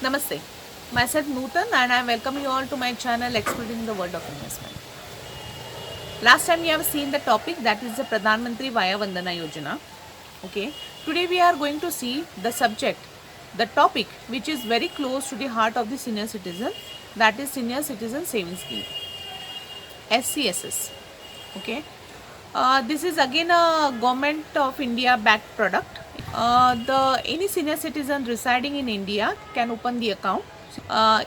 Namaste. Myself Nutan and I welcome you all to my channel Exploring the World of Investment. Last time we have seen the topic that is the Pradhan Mantri Vaya Vandana Yojana. Okay. Today we are going to see the subject, the topic which is very close to the heart of the senior citizen, that is Senior Citizen Savings Scheme, SCSS. Okay. This is again a Government of India backed product. The any senior citizen residing in India can open the account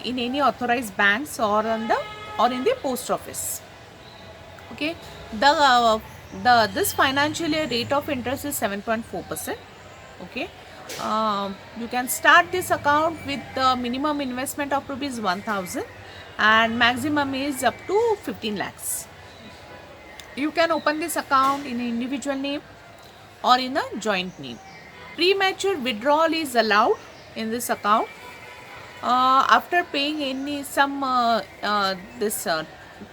in any authorized banks or in the post office. Okay, this financial year rate of interest is 7.4%. Okay, you can start this account with the minimum investment of rupees 1000 and maximum is up to 15 lakhs. You can open this account in an individual name or in a joint name. Premature withdrawal is allowed in this account after paying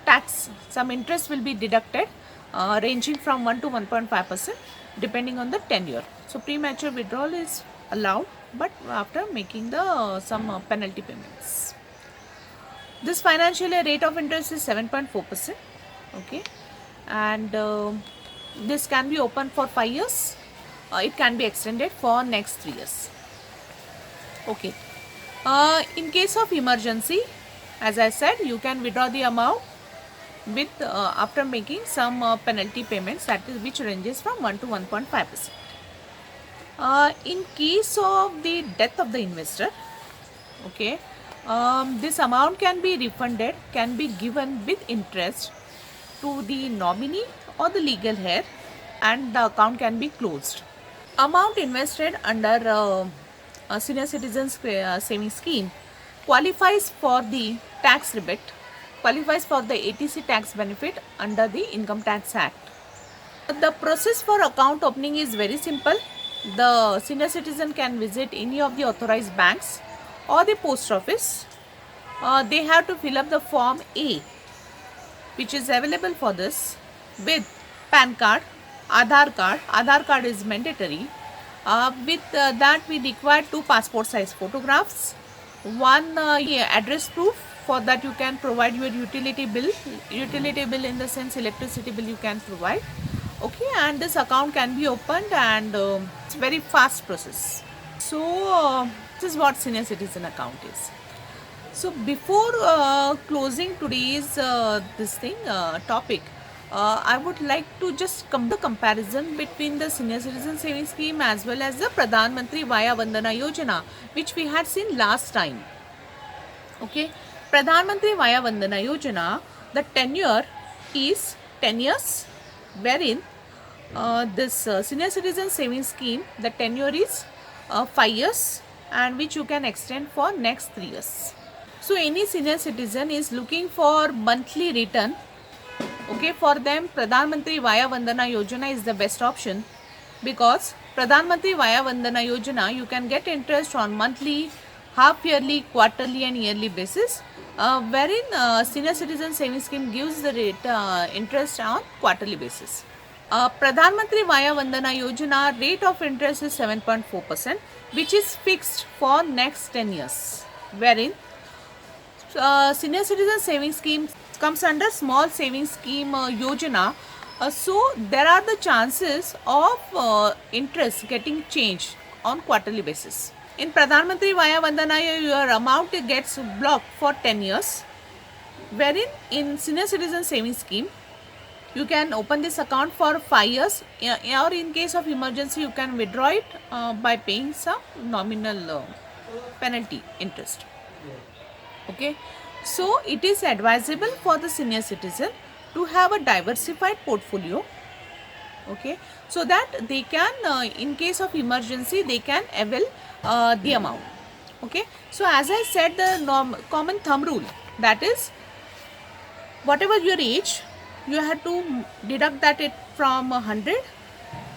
tax. Some interest will be deducted ranging from 1 to 1.5% depending on the tenure. So premature withdrawal is allowed, but after making the some penalty payments. This financial year rate of interest is 7.4%. Okay, and this can be open for 5 years. It can be extended for next 3 years. Okay. In case of emergency, as I said, you can withdraw the amount with after making some penalty payments, that is which ranges from 1 to 1.5%. In case of the death of the investor, okay, this amount can be refunded, can be given with interest to the nominee or the legal heir, and the account can be closed. Amount invested under Senior Citizens Savings Scheme qualifies for the tax rebate, qualifies for the ATC tax benefit under the Income Tax Act. The process for account opening is very simple. The senior citizen can visit any of the authorized banks or the post office. They have to fill up the form A, which is available for this, with PAN card, Aadhaar card is mandatory. With that we require 2 passport size photographs, one address proof. For that you can provide your utility bill in the sense electricity bill you can provide. Okay, and this account can be opened and it's very fast process. So this is what senior citizen account is. So before closing today's topic, I would like to just come the comparison between the Senior Citizen Savings Scheme as well as the Pradhan Mantri Vaya Vandana Yojana, which we had seen last time. Okay, Pradhan Mantri Vaya Vandana Yojana, the tenure is 10 years, wherein this Senior Citizen Savings Scheme, the tenure is 5 years, and which you can extend for next 3 years. So any senior citizen is looking for monthly return. Okay, for them Pradhan Mantri Vaya Vandana Yojana is the best option, because Pradhan Mantri Vaya Vandana Yojana you can get interest on monthly, half yearly, quarterly and yearly basis, wherein Senior Citizen Savings Scheme gives the rate interest on quarterly basis. Pradhan Mantri Vaya Vandana Yojana rate of interest is 7.4%, which is fixed for next 10 years, wherein Senior Citizen Savings Scheme comes under Small Savings Scheme Yojana. So there are the chances of interest getting changed on quarterly basis. In Pradhan Mantri Vaya Vandana, your amount gets blocked for 10 years, wherein in Senior Citizen Savings Scheme you can open this account for 5 years, or in case of emergency you can withdraw it by paying some nominal penalty interest. Okay, so it is advisable for the senior citizen to have a diversified portfolio. Okay, so that they can in case of emergency they can avail the amount. Okay, so as I said, the common thumb rule, that is whatever your age, you have to deduct that it from 100.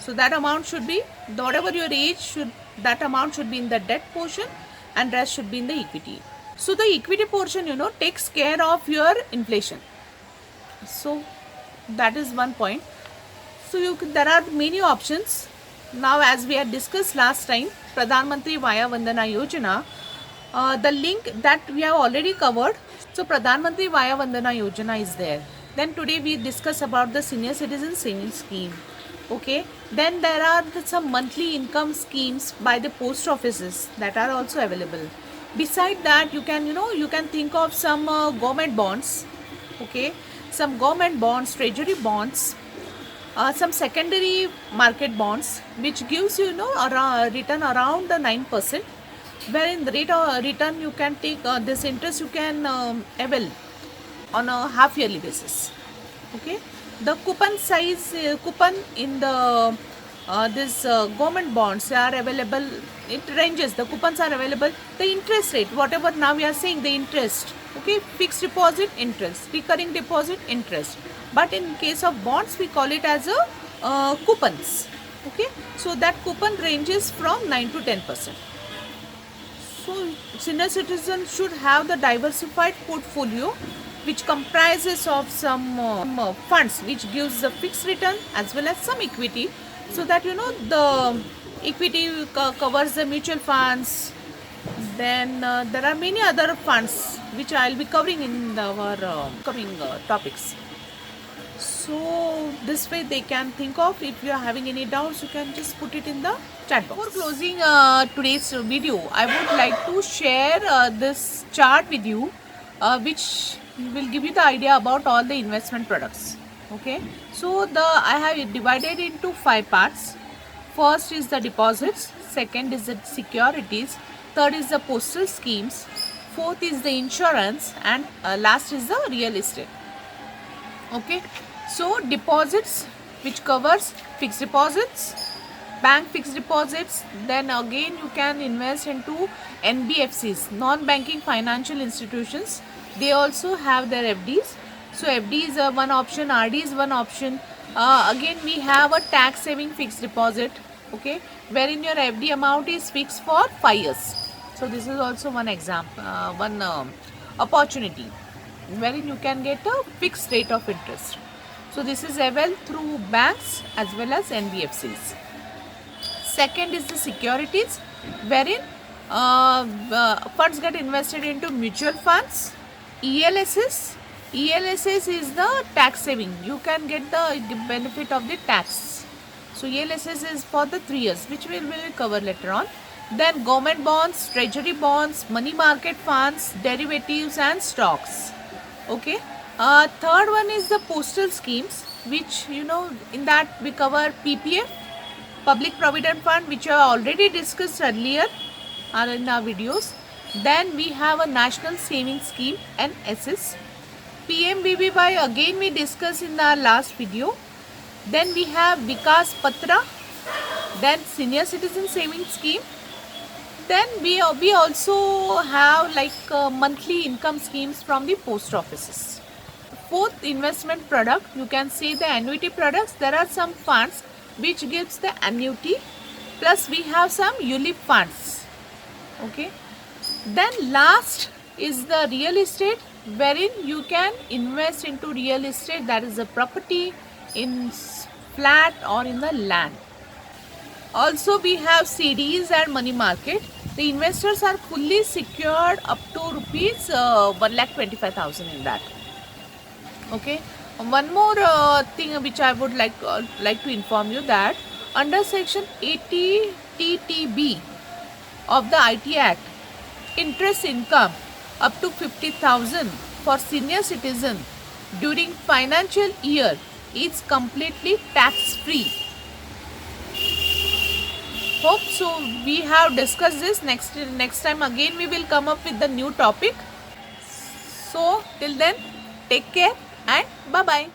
So that amount should be, whatever your age, that amount should be in the debt portion and rest should be in the equity. So the equity portion takes care of your inflation. So that is one point. So there are many options. Now, as we had discussed last time, Pradhan Mantri Vaya Vandana Yojana, The link that we have already covered. So Pradhan Mantri Vaya Vandana Yojana is there. Then today we discuss about the senior citizen savings scheme. Okay. Then there are some monthly income schemes by the post offices that are also available. Beside that, you can think of some government bonds. Okay. Some government bonds, treasury bonds, some secondary market bonds, which gives return around the 9%, wherein the rate of return you can take this interest you can avail on a half yearly basis. Okay, the coupon size coupon in the this government bonds are available. It ranges. The coupons are available. The interest rate, whatever now we are saying, the interest. Okay, fixed deposit interest, recurring deposit interest. But in case of bonds, we call it as a coupons. Okay, so that coupon ranges from 9 to 10%. So senior citizens should have the diversified portfolio which comprises of some funds which gives the fixed return as well as some equity, so that the equity covers the mutual funds. Then there are many other funds which I will be covering in our coming topics. So this way they can think of. If you are having any doubts, you can just put it in the chat box. Before closing today's video, I would like to share this chart with you, which will give you the idea about all the investment products. Okay, so I have divided into 5 parts. First is the deposits, second is the securities, third is the postal schemes, fourth is the insurance, and last is the real estate. Okay, so deposits, which covers fixed deposits, bank fixed deposits. Then again you can invest into NBFCs, non-banking financial institutions. They also have their FDs. So FD is one option, RD is one option. Again we have a tax saving fixed deposit, okay, wherein your FD amount is fixed for 5 years. So this is also one example, one opportunity wherein you can get a fixed rate of interest. So this is available through banks as well as NBFCs. Second is the securities, wherein funds get invested into mutual funds. ELSS is the tax saving. You can get the benefit of the tax. So ELSS is for the 3 years, which we will cover later on. Then government bonds, treasury bonds, money market funds, derivatives and stocks. Okay. Third one is the postal schemes, which in that we cover PPF, Public Provident Fund, which I already discussed earlier in our videos. Then we have a National Savings Scheme, NSS. PMBBY again we discussed in our last video. Then we have Vikas Patra, then Senior Citizen Savings Scheme. Then we also have like monthly income schemes from the post offices. Fourth investment product, you can say the annuity products. There are some funds which gives the annuity, plus we have some ULIP funds. Okay. Then last is the real estate, wherein you can invest into real estate, that is the property, in flat or in the land. Also we have CDs and money market. The investors are fully secured up to rupees 1,25,000 in that. Okay. One more thing which I would like to inform you, that under section 80 TTB of the IT Act, interest income up to 50,000 for senior citizen during financial year is completely tax free. Hope so we have discussed this. Next time again we will come up with the new topic. So till then, take care and bye bye.